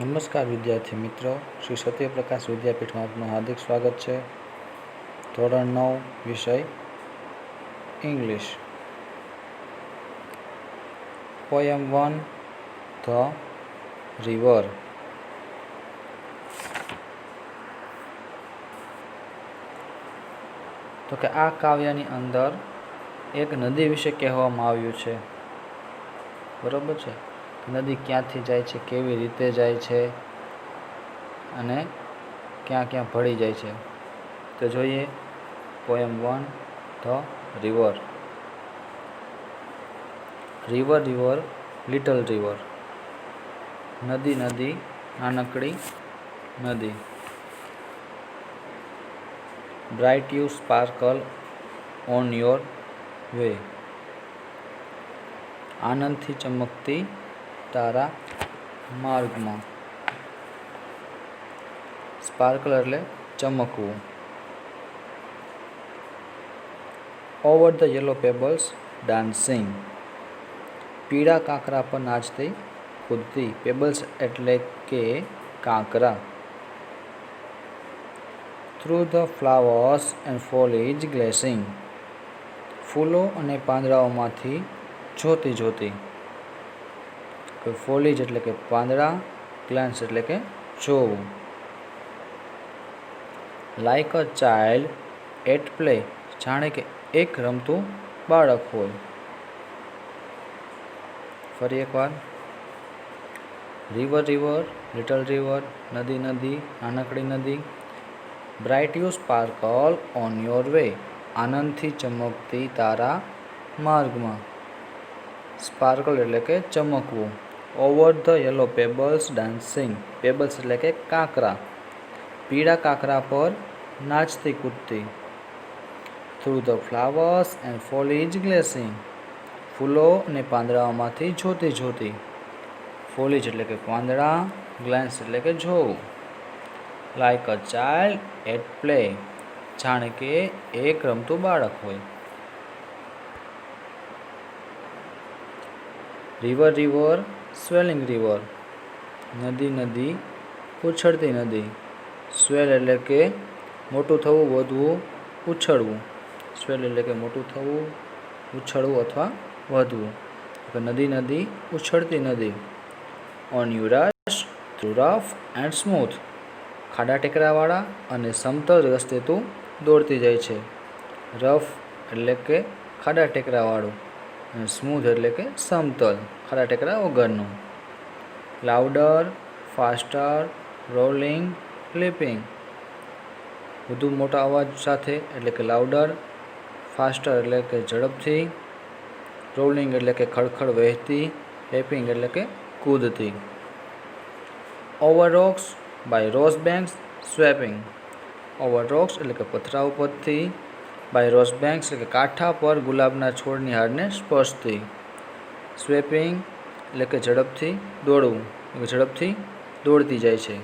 નમસ્કાર વિદ્યાર્થી મિત્રો, શ્રી સત્યપ્રકાશ વિદ્યાપીઠમાં આપનું હાર્દિક સ્વાગત છે. ધોરણ 9 વિષય ઇંગ્લિશ. Poem 1 the river. તો કે આ કાવ્યની અંદર એક નદી વિશે કહેવામાં આવ્યું છે. બરોબર છે. નદી ક્યાંથી જાય છે, કેવી રીતે જાય છે અને ક્યાં ક્યાં ભળી જાય છે. તો જોઈએ poem 1 the river. River river little river. નદી નદી નાનકડી નદી. Bright you sparkle on your way. આનંદથી ચમકતી તારા માર્ગમાં. સ્પાર્કલ એટલે ચમકવું. Over the yellow pebbles dancing. પીળા કાંકરા પર નાચતી કૂદતી. પેબલ્સ એટલે કે કાંકરા. Through the flowers and foliage glancing. ફૂલો અને પાંદડાઓમાંથી જોતી જોતી. ફોલિજ એટલે કે પાંદડા, ગ્લાન્સ એટલે કે જોવું. Like a child at play. જાણે કે એક રમતું બાળક હોય. ફરી એકવાર. River river little river. નદી નદી નાનકડી નદી. Bright you sparkle on your way. આનંદથી ચમકતી તારા માર્ગમાં. સ્પાર્કલ એટલે કે ચમકવું. Over the yellow pebbles dancing. Pebbles એટલે કે કાંકરા. પીળા કાંકરા પર નાચતી કૂદતી. Through the flowers and foliage glancing. ફૂલો અને પાંદડાઓમાંથી જોતી જોતી. ફોલિજ એટલે કે પાંદડા, ગ્લાન્સ એટલે કે જોવું. Like a child at play. જાણે કે એક રમતું બાળક હોય. River river swelling river. નદી નદી ઉછળતી નદી. સ્વેલ એટલે કે મોટું થવું, વધવું, ઉછળવું. સ્વેલ એટલે કે મોટું થવું, ઉછળવું અથવા વધવું. નદી નદી ઉછળતી નદી. On you rush through rough and smooth. ખાડા ટેકરાવાળા અને સમતલ રસ્તે તું દોડતી જાય છે. રફ એટલે કે ખાડા ટેકરાવાળું અને સ્મૂથ એટલે કે સમતલ, ખાડા ટેકરા વગરનું. Louder, faster, rolling, lapping. વધુ મોટા અવાજ સાથે એટલે કે લાઉડર. ફાસ્ટર એટલે કે ઝડપથી. રોલિંગ એટલે કે ખડખડ વહેતી. લેપિંગ એટલે કે કૂદતી. Over rocks by rose banks sweeping. Over rocks એટલે કે પથરા ઉપરથી. બાય રોઝ બેન્ક્સ એટલે કે કાંઠા પર ગુલાબના છોડની હારને સ્પર્શતી. સ્વેપિંગ એટલે કે ઝડપથી દોડવું, ઝડપથી દોડતી જાય છે.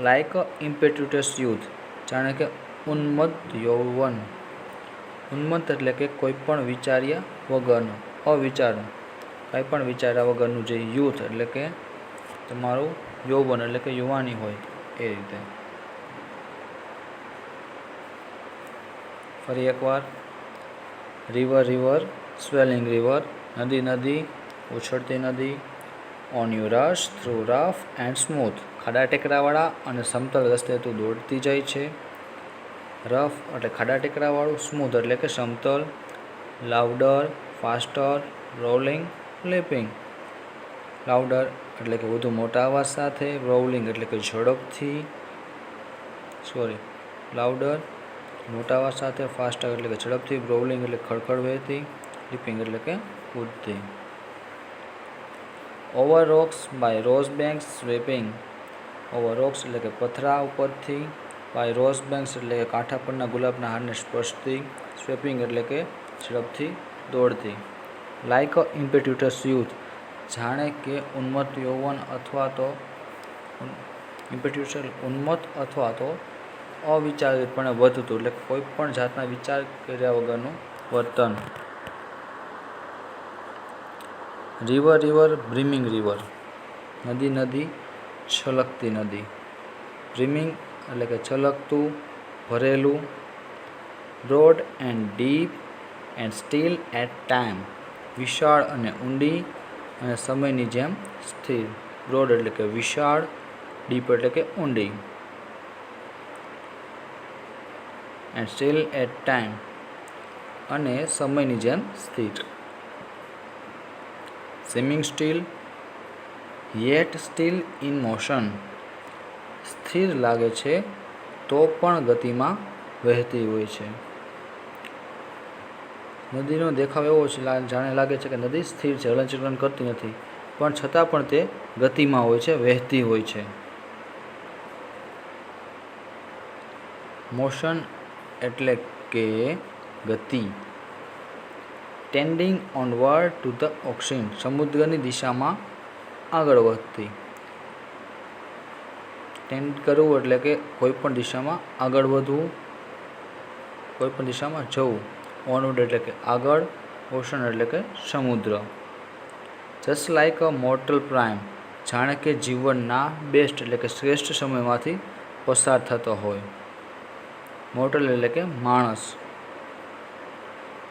Like a impetuous youth. જાણે કે ઉન્મત્ત યૌવન. ઉન્મત્ત એટલે કે કોઈ પણ વિચાર્યા વગરનું, અવિચારું, કંઈ પણ વિચાર્યા વગરનું જે યુથ એટલે કે તમારું યૌવન એટલે કે યુવાની હોય એ રીતે. ફરી એકવાર. River river swelling river. નદી નદી ઉછળતી નદી. On you rush through rough and smooth. ખાડા ટેકરાવાળા અને સમતલ રસ્તે તું દોડતી જાય છે. રફ એટલે ખાડા ટેકરાવાળું. સ્મૂથ એટલે કે સમતલ. Louder, faster, rolling, lapping. Louder એટલે કે વધુ મોટા અવાજ સાથે. રોલિંગ એટલે કે ઝડપથી. લાઉડર મોટા અવાજ સાથે. ફાસ્ટર એટલે કે ઝડપથી. રોલિંગ એટલે ખડખડ વહેતી. લેપિંગ એટલે કે કૂદતી. Over rocks by rose banks sweeping. Over rocks એટલે કે પથરા ઉપરથી. બાય રોઝ બેન્ક્સ એટલે કે કાંઠા પરના ગુલાબના હારને સ્પર્શતી. સ્વેપિંગ એટલે કે ઝડપથી દોડતી. Like a impetuous youth. જાણે કે ઉન્મત્ત યૌવન અથવા તો ઇમ્પેટ્યુટસ ઉન્મત્ત અથવા તો અવિચારિતપણે વધતું એટલે કોઈ પણ જાતના વિચાર કર્યા વગરનું વર્તન. River river brimming river. નદી નદી છલકતી નદી. બ્રિમિંગ એટલે કે છલકતું, ભરેલું. Broad and deep and still at time, વિશાળ અને ઊંડી અને સમયની જેમ સ્થિર. બ્રોડ એટલે કે વિશાળ, ડીપ એટલે કે ઊંડી, એન્ડ સ્ટીલ એટ ટાઈમ અને સમયની જેમ સ્થિર. Swimming steel yet still in motion, સ્થિર લાગે છે તો પણ ગતિમાં વહેતી હોય છે. નદીનો દેખાવ એવો છે, જાણે લાગે છે કે નદી સ્થિર છે, હલનચલન કરતી નથી, પણ છતાં પણ તે ગતિમાં હોય છે, વહેતી હોય છે. મોશન એટલે કે ગતિ. Tending onward to the ocean, સમુદ્રની દિશામાં આગળ વધતી. ટેન્ડ કરવું એટલે કે કોઈ પણ દિશામાં આગળ વધવું, કોઈ પણ દિશામાં જવું. ઓનવર્ડ એટલે કે આગળ, ઓશન એટલે કે સમુદ્ર. Just like a mortal prime, જાણે કે જીવનના બેસ્ટ એટલે કે શ્રેષ્ઠ સમયમાંથી પસાર થતો હોય. મોર્ટલ એટલે કે માણસ,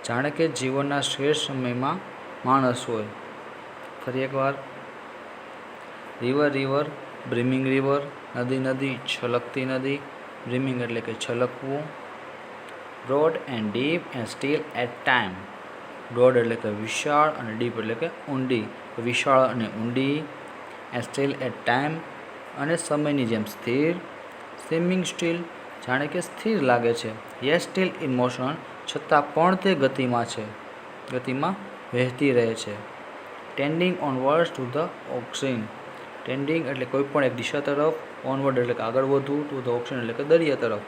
જાણે કે જીવનના શ્રેષ્ઠ સમયમાં માણસ હોય. ફરી એકવાર. રિવર રિવર, બ્રિમિંગ રિવર, નદી નદી, છલકતી નદી. બ્રિમિંગ એટલે કે છલકવું. Broad and deep and still at time, broad એટલે કે વિશાળ અને ડીપ એટલે કે ઊંડી, વિશાળ અને ઊંડી. એન્ડ સ્ટીલ એટ ટાઈમ અને સમયની જેમ સ્થિર. સ્વિમિંગ સ્ટીલ, જાણે કે સ્થિર લાગે છે. યેટ સ્ટીલ ઇન મોશન, છતાં પણ તે ગતિમાં છે, ગતિમાં વહેતી રહે છે. Tending onwards to the ocean, tending એટલે કોઈ પણ એક દિશા તરફ, ઓનવર્ડ એટલે કે આગળ વધવું, ટુ ધ ઓશિયન એટલે કે દરિયા તરફ,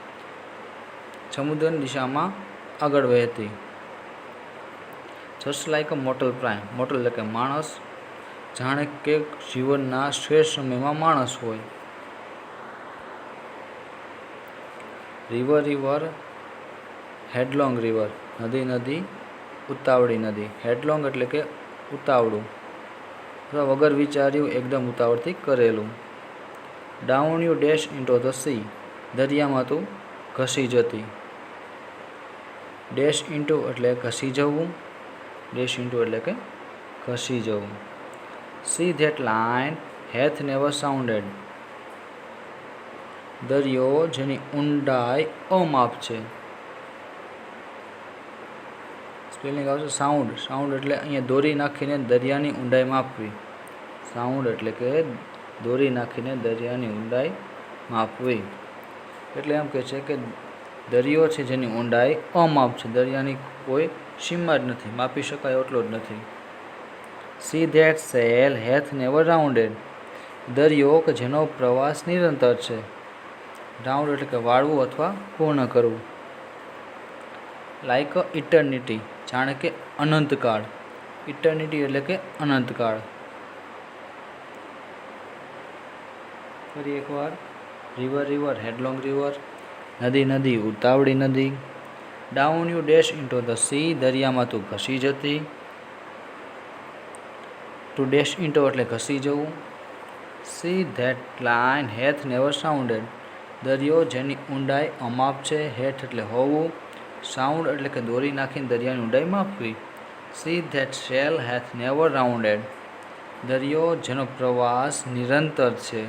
સમુદ્રની દિશામાં આગળ વહેતી. Just like a mortal prime, mortal એટલે કે માણસ, જાણે કે જીવનના શ્રેષ્ઠ સમયમાં માણસ હોય. રિવર રિવર, હેડલોંગ રિવર, નદી નદી, ઉતાવળી નદી. હેડલોંગ એટલે કે ઉતાવળું અથવા વગર વિચાર્યું, એકદમ ઉતાવળથી કરેલું. Down you dash into the sea, દરિયામાં તું ઘસી જતી. ડેશ ઇન્ટુ એટલે ઘસી જવું, ડેશ ઇન્ટુ એટલે કે ઘસી જવું. સી ધેટ લાઇન હેથ નેવર સાઉન્ડેડ, દરિયો જેની ઊંડાઈ અમાપ છે. સ્પેલિંગ આવશે સાઉન્ડ. સાઉન્ડ એટલે અહીંયા દોરી નાખીને દરિયાની ઊંડાઈ માપવી. સાઉન્ડ એટલે કે દોરી નાખીને દરિયાની ઊંડાઈ માપવી. એટલે એમ કહે છે કે દરિયો છે જેની ઊંડાઈ અમાપ છે, દરિયાની કોઈ સીમા જ નથી, માપી શકાય એટલો જ નથી. Sea that sail hath never rounded, દરિયો કે જેનો પ્રવાસ નિરંતર છે. રાઉન્ડ એટલે કે વાળવું અથવા પૂર્ણ કરવું. લાઇક અ ઇટર્નિટી, જાણે કે અનંતકાળ. ઇટર્નિટી એટલે કે અનંતકાળ. ફરી એકવાર. રિવર રિવર, હેડલોંગ રિવર, નદી નદી, ઉતાવળી નદી. Down you dash into the sea, દરિયામાં તું ઘસી જતી. ટુ ડેશ ઇન્ટુ એટલે ઘસી જવું. સી ધેટ લાઇન હેથ નેવર સાઉન્ડેડ, દરિયો જેની ઊંડાઈ અમાપ છે. હેઠ એટલે હોવું, સાઉન્ડ એટલે કે દોરી નાખીને દરિયાની ઊંડાઈ માપવી. Sea that sail hath never rounded, દરિયો જેનો પ્રવાસ નિરંતર છે.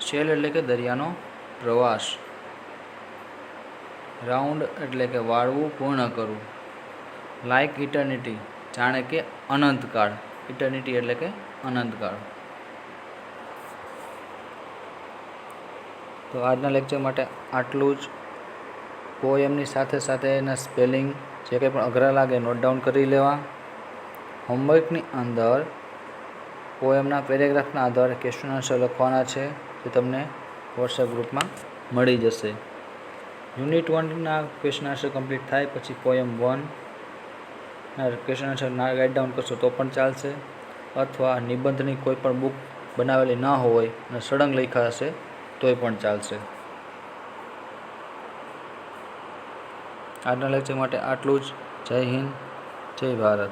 સેલ એટલે કે દરિયાનો પ્રવાસ. રાઉન્ડ એટલે કે વાળવું, પૂર્ણ કરવું. લાઇક ઇટર્નિટી, જાણે કે અનંતકાળ. ઇટર્નિટી એટલે કે અનંતકાળ. તો આજના લેક્ચર માટે આટલું જ. પોએમની સાથે સાથે એના સ્પેલિંગ જે કંઈ પણ અઘરા લાગે નોટ ડાઉન કરી લેવા. હોમવર્કની અંદર પોએમના પેરેગ્રાફના આધારે ક્વેશ્ચન આન્સર લખવાના છે, જે તમને વોટ્સએપ ગ્રુપમાં મળી જશે. યુનિટ 1ના ક્વેશ્ચન આન્સર કમ્પ્લીટ થાય પછી પોએમ 1ના ક્વેશ્ચન આન્સર ના રાઇટ ડાઉન કરશો તો પણ ચાલશે, અથવા નિબંધની કોઈ પણ બુક બનાવેલી ન હોય અને સળંગ લખ્યા હશે તોય પણ ચાલશે. આજના લેક્ચર માટે આટલું જ. જય હિન્દ, જય ભારત.